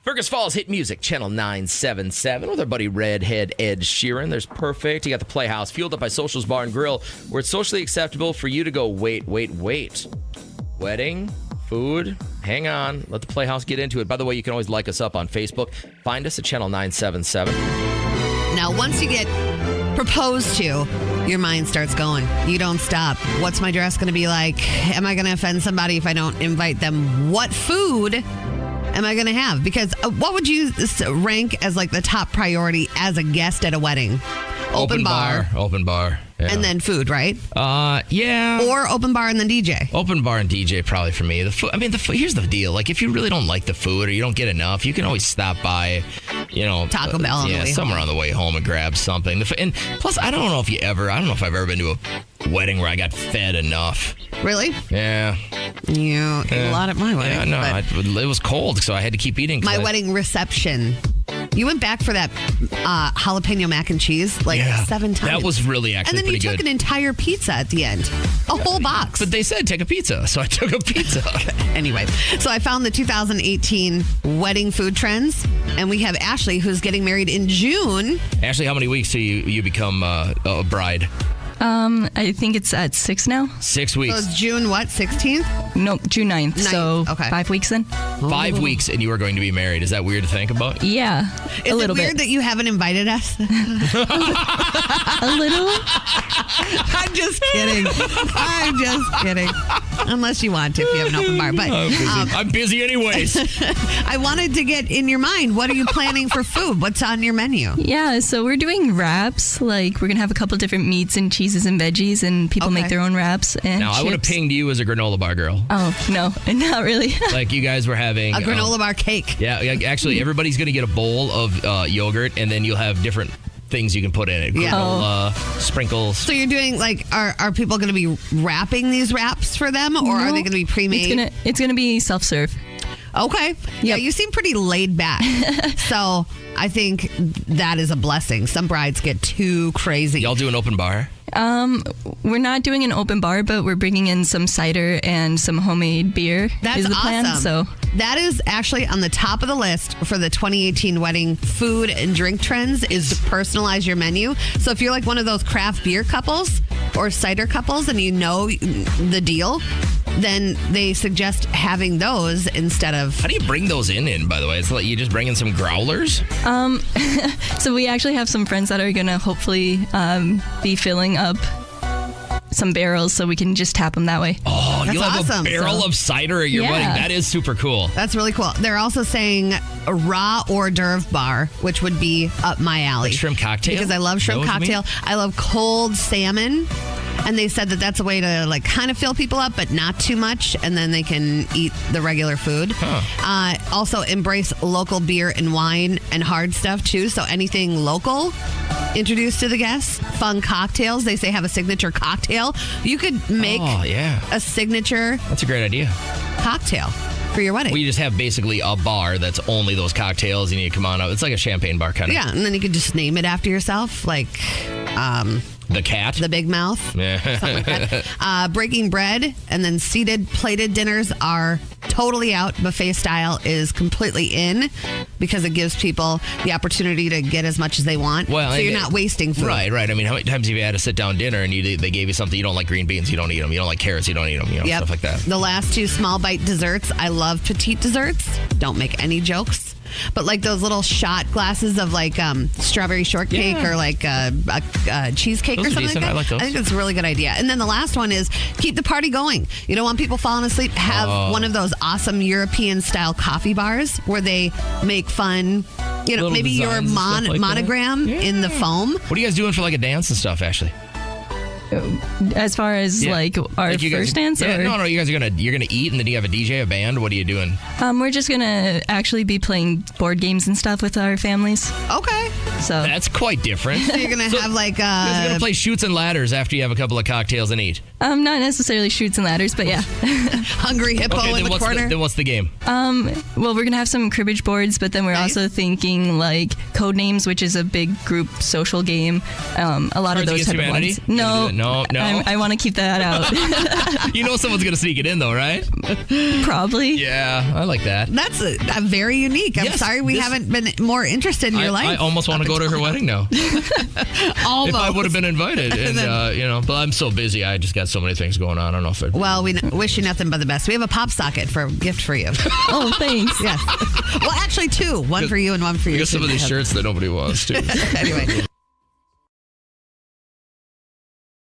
Fergus Falls Hit Music, Channel 977, with our buddy Redhead Ed Sheeran. There's Perfect. You got the Playhouse, fueled up by Socials Bar and Grill, where it's socially acceptable for you to go, wait. Wedding, food, hang on. Let the Playhouse get into it. By the way, you can always like us up on Facebook. Find us at Channel 977. Now, once you get proposed to, your mind starts going. You don't stop. What's my dress going to be like? Am I going to offend somebody if I don't invite them? What food am I going to have? Because what would you rank as like the top priority as a guest at a wedding? Open bar. Yeah. And then food, right? Yeah. Or open bar and then DJ. Open bar and DJ probably for me. The food. I mean, here's the deal. Like, if you really don't like the food or you don't get enough, you can always stop by, Taco Bell on the way somewhere home. on the way home and grab something. And plus, I don't know if I've ever been to a wedding where I got fed enough. Really? Yeah. You ate a lot at my wedding. Yeah, no, it was cold, so I had to keep eating. My wedding reception. You went back for that jalapeno mac and cheese 7 times. That was really actually pretty good. And then you took an entire pizza at the end. A whole box. But they said take a pizza, so I took a pizza. Anyway, so I found the 2018 wedding food trends, and we have Ashley, who's getting married in June. Ashley, how many weeks till you become a bride? I think it's at 6 now. 6 weeks. So it's June what, 16th? No, June 9th. So okay. 5 weeks then. 5 weeks and you are going to be married. Is that weird to think about? Yeah, Is a little it weird bit. that you haven't invited us? A little. I'm just kidding. Unless you want to, if you have an open bar. But I'm busy anyways. I wanted to get in your mind. What are you planning for food? What's on your menu? Yeah, so we're doing wraps. Like, we're going to have a couple different meats and cheeses and veggies, and people make their own wraps and Now, I would have chips. pinged you as a granola bar girl. Oh, no, not really. Like, you guys were having A granola bar cake. Yeah, actually, everybody's going to get a bowl of yogurt, and then you'll have different things you can put in it. Yeah. Granola, sprinkles. So you're doing are people going to be wrapping these wraps for them, or are they going to be pre-made? It's gonna be self-serve. Okay. Yeah, you seem pretty laid back. So I think that is a blessing. Some brides get too crazy. Y'all do an open bar? We're not doing an open bar, but we're bringing in some cider and some homemade beer. That's is the plan. awesome. So that is actually on the top of the list for the 2018 wedding food and drink trends is to personalize your menu. So if you're like one of those craft beer couples or cider couples and you know the deal, then they suggest having those instead of... How do you bring those in, by the way? It's like you just bring in some growlers? So we actually have some friends that are going to hopefully be filling up some barrels so we can just tap them that way. Oh, That's you'll have awesome. a barrel of cider at your Yeah. wedding. That is super cool. That's really cool. They're also saying a raw hors d'oeuvre bar, which would be up my alley. Like shrimp cocktail? Because I love shrimp Know what you mean? cocktail. I love cold salmon. And they said that that's a way to like kind of fill people up, but not too much. And then they can eat the regular food. Also embrace local beer and wine and hard stuff too. So anything local introduced to the guests. Fun cocktails. They say have a signature cocktail. You could make a signature That's a great idea. cocktail for your wedding. We just have basically a bar that's only those cocktails and you come on up. It's like a champagne bar kind of. Yeah, and then you could just name it after yourself, like The cat? the Big Mouth, something like that. Breaking bread and then seated, plated dinners are totally out. Buffet style is completely in because it gives people the opportunity to get as much as they want. Well, so and you're not wasting food. Right. I mean, how many times have you had a sit-down dinner and they gave you something, you don't like green beans, you don't eat them. You don't like carrots, you don't eat them, Yep. stuff like that. The last two small bite desserts. I love petite desserts. Don't make any jokes. But like those little shot glasses of like strawberry shortcake or like a cheesecake Those or are something decent. like that. I like those. I think that's a really good idea. And then the last one is keep the party going. You don't want people falling asleep. Have one of those awesome European style coffee bars where they make fun. Little Maybe your designs and stuff like that. monogram in the foam. What are you guys doing for like a dance and stuff, Ashley? As far as like our Like you guys- first dance, or no, you guys are you're gonna eat and then you have a DJ, a band. What are you doing? we're just gonna actually be playing board games and stuff with our families. Okay. So That's quite different. So you're going to have like You guys are gonna play shoots and ladders after you have a couple of cocktails and eat. not necessarily shoots and ladders, but yeah. hungry hippo in the corner. Then what's the game? Well, we're gonna have some cribbage boards, but then we're Nice. also thinking like code names, which is a big group social game. A lot Cards of those Against type of Humanity? ones. No, No. I want to keep that out. You know someone's going to sneak it in, though, right? Probably. Yeah, I like that. That's a very unique. I'm sorry we haven't been more interested in your life. I almost want to go to her wedding now. Almost. If I would have been invited. And, but I'm so busy. I just got so many things going on. I don't know if I'd... Well, we wish you nothing but the best. We have a pop socket for a gift for you. Oh, thanks. Yes. Well, actually, two. One for you and one for you. We got some of these shirts that nobody wants, too. Anyway.